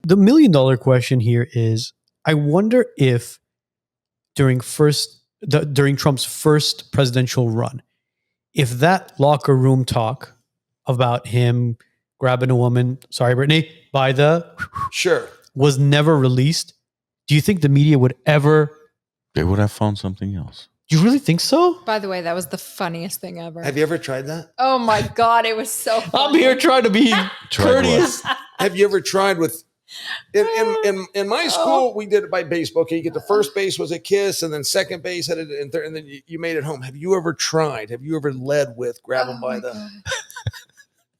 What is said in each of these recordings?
the $1 million question here is, I wonder if during Trump's first presidential run, if that locker room talk about him grabbing a woman, sorry, Brittany, by the was never released, do you think the media would ever? They would have found something else. You really think so? By the way, that was the funniest thing ever. Have you ever tried that? Oh my God, it was so funny. I'm here trying to be courteous. Have you ever tried with in my school, we did it by base. Okay, you get the first base was a kiss, and then second base had it, and third, and then you made it home. Have you ever tried? Have you ever led with grabbing by the? God.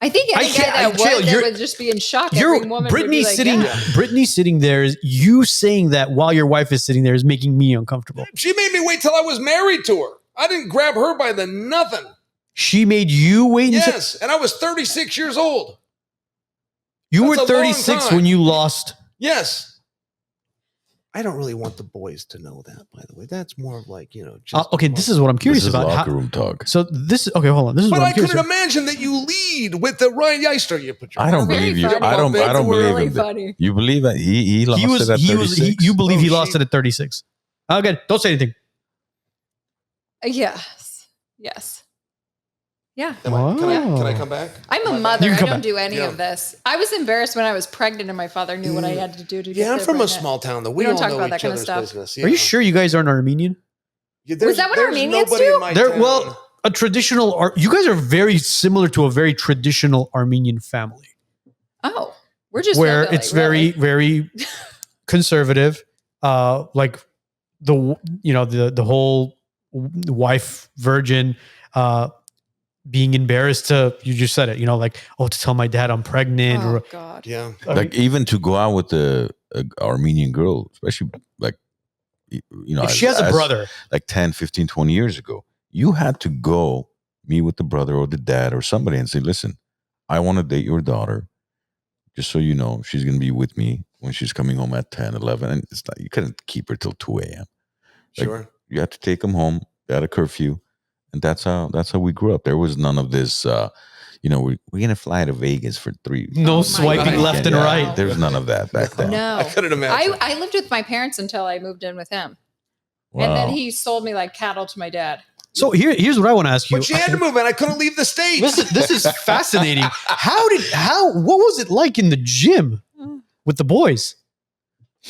I think any guy that would just be in shock. Every woman Brittany's would be sitting. like, Brittany's sitting there. You saying that while your wife is sitting there is making me uncomfortable. She made me wait till I was married to her. I didn't grab her by the nothing. She made you wait. Yes, and I was 36 years old. You were 36 when you lost. Yes. I don't really want the boys to know that, by the way. That's more of like, just okay, this is what I'm curious about. Locker room talk. So this is, okay, hold on. This is what I'm curious about. But I couldn't imagine that you lead with the Ryan Yeister. You put your I don't believe you. I don't believe him. You believe that he lost it at 36? You believe he lost it at 36. Okay, don't say anything. Yes. Yeah. Can I come back? I'm a mother. I don't do any of this. I was embarrassed when I was pregnant and my father knew what I had to do to get I'm from pregnant. a small town, though. We don't all talk know about that each kind of other's stuff. business. Are you sure you guys aren't Armenian? Was that what Armenians do? Well, a traditional. You guys are very similar to a very traditional Armenian family. Oh, we're just where hillbilly, it's very, very conservative. Like the whole wife virgin. Being embarrassed to, you just said it, to tell my dad I'm pregnant. Oh, God. Yeah. Like even to go out with the Armenian girl, especially like, if she has a brother. Like 10, 15, 20 years ago, you had to go meet with the brother or the dad or somebody and say, listen, I want to date your daughter. Just so you know, she's going to be with me when she's coming home at 10, 11. And it's not, you couldn't keep her till 2 a.m. Sure. You had to take them home. They had a curfew. And that's how we grew up. There was none of this, we're going to fly to Vegas for 3. No swiping left and right. There's none of that back then. No. I couldn't imagine. I lived with my parents until I moved in with him. Wow. And then he sold me like cattle to my dad. So here's what I want to ask you. But she had to move in. I couldn't leave the state. This is fascinating. What was it like in the gym with the boys?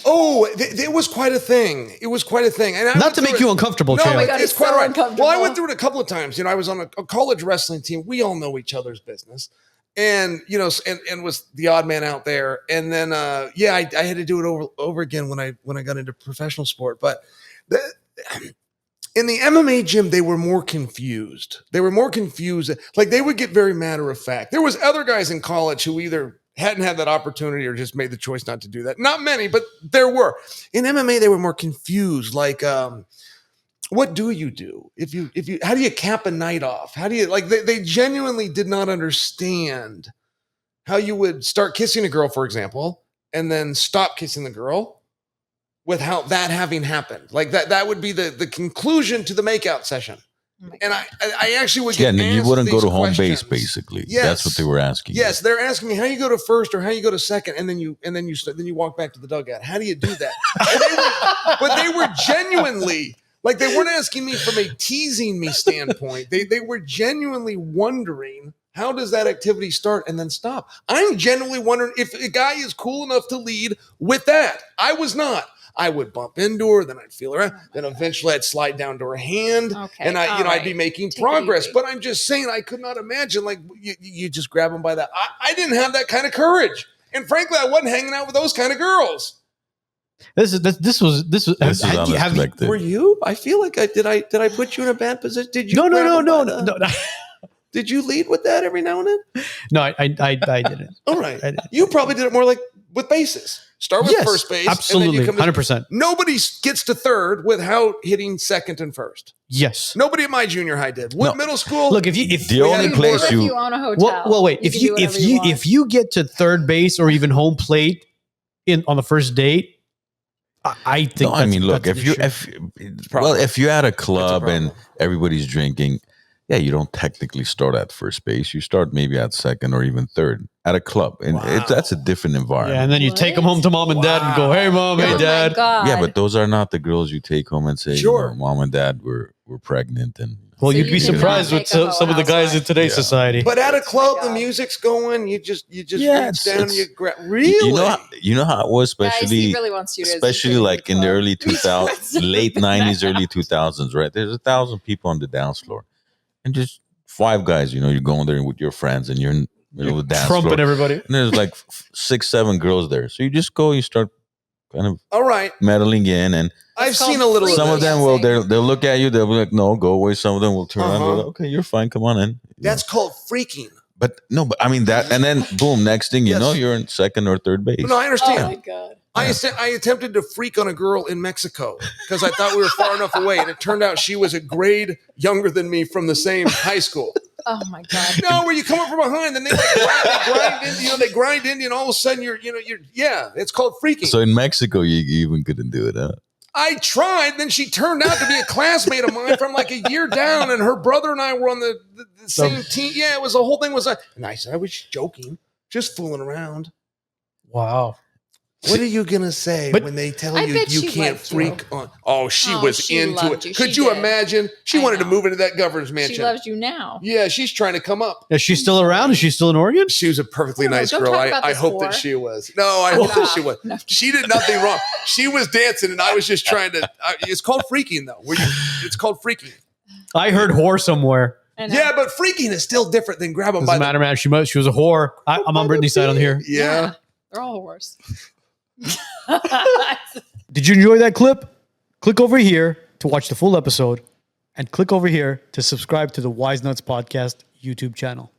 Oh, it was quite a thing. It was quite a thing. And not to make you uncomfortable, no, Chael. Oh my God, it's quite so right. uncomfortable. Well, I went through it a couple of times. I was on a college wrestling team. We all know each other's business. And, and was the odd man out there. And then, I had to do it over again when I got into professional sport. But in the MMA gym, they were more confused. Like they would get very matter of fact. There was other guys in college who either hadn't had that opportunity or just made the choice not to do that. Not many, but there were. In MMA, they were more confused. Like, what do you do? How do you cap a night off? How do you, they genuinely did not understand how you would start kissing a girl, for example, and then stop kissing the girl without that having happened. Like that would be the conclusion to the makeout session. And I actually would get you wouldn't go to home base, questions. Basically. Yes. That's what they were asking. Yes, they're asking me how you go to first or how you go to second, and then you walk back to the dugout. How do you do that? But they were genuinely, like, they weren't asking me from a teasing me standpoint. They were genuinely wondering, how does that activity start and then stop? I'm genuinely wondering if a guy is cool enough to lead with that. I was not. I would bump into her, then I'd feel her out, then eventually I'd slide down to her hand, and I'd be making progress. But I'm just saying, I could not imagine, like, you just grab them by that. I didn't have that kind of courage, and frankly, I wasn't hanging out with those kind of girls. This was. Were you? I feel like did I put you in a bad position? Did you? No. Did you lead with that every now and then? No, I didn't. All right, you probably did it more like with bases. Start with first base. Absolutely, 100%. Nobody gets to third without hitting second and first. Yes. Nobody at my junior high did. What middle school? Look, if the only place if you own a hotel. Well, wait. If you get to third base or even home plate on the first date, I think. No, I mean, look, if you're at a club and everybody's drinking, yeah, you don't technically start at first base. You start maybe at second or even third at a club. And that's a different environment. Yeah, and then you take them home to mom and dad and go, hey, mom, hey, Oh dad. my God. Yeah, but those are not the girls you take home and say, Sure. mom and dad were pregnant. And Well, So you'd you be did not surprised with make a some of the guys in housewife. today's society. But at a club, God. the music's going. You just Yeah, reach down and you grab. You Really? know how it was, Guys, especially he really wants you to especially take like the in the club. early 2000s, late 90s, early 2000s, right? There's 1,000 people on the dance floor, and just 5 guys. You're going there with your friends, and you're in the middle of the dance Trumping floor, everybody. and there's like 6, 7 girls there. So you just go, you start kind of All right. meddling in, and I've It's seen called a little. some of of this. them will they'll look at you, they'll be like, no, go away. Some of them will turn around and Uh-huh. go, okay, you're fine, come on in. That's called freaking. But I mean that, and then boom, next thing you Yes. know, you're in second or third base. No, I Oh understand. my God. I attempted to freak on a girl in Mexico because I thought we were far enough away, and it turned out she was a grade younger than me from the same high school. Oh my God. No, where you come up from behind, then they grind in, they grind in, and all of a sudden you're, it's called freaking. So in Mexico, you even couldn't do it, huh? I tried, then she turned out to be a classmate of mine from like a year down, and her brother and I were on the same team. Yeah, it was the whole thing was and I said I was joking, just fooling around. Wow. What are you gonna say But when they tell I you bet you she can't liked you. freak on? Oh, she Oh, was she into loved it. you. Could She you did. imagine? She I wanted to know. move into that governor's mansion. She loves you now. Yeah, she's trying to come up. Is she still around? Is she still in Oregon? She was a perfectly No, nice don't girl. talk about I this hope whore. that she was. No, I hope that she was. No. She did nothing wrong. She was dancing, and I was just trying to. It's called freaking, though. It's called freaking. I heard whore somewhere. I know. Yeah, but freaking is still different than grabbing by Doesn't matter, man. She was a whore. I'm on Brittany's side on here. Yeah. They're all worse. Did you enjoy that clip? Click over here to watch the full episode and click over here to subscribe to the WiseNuts podcast YouTube channel.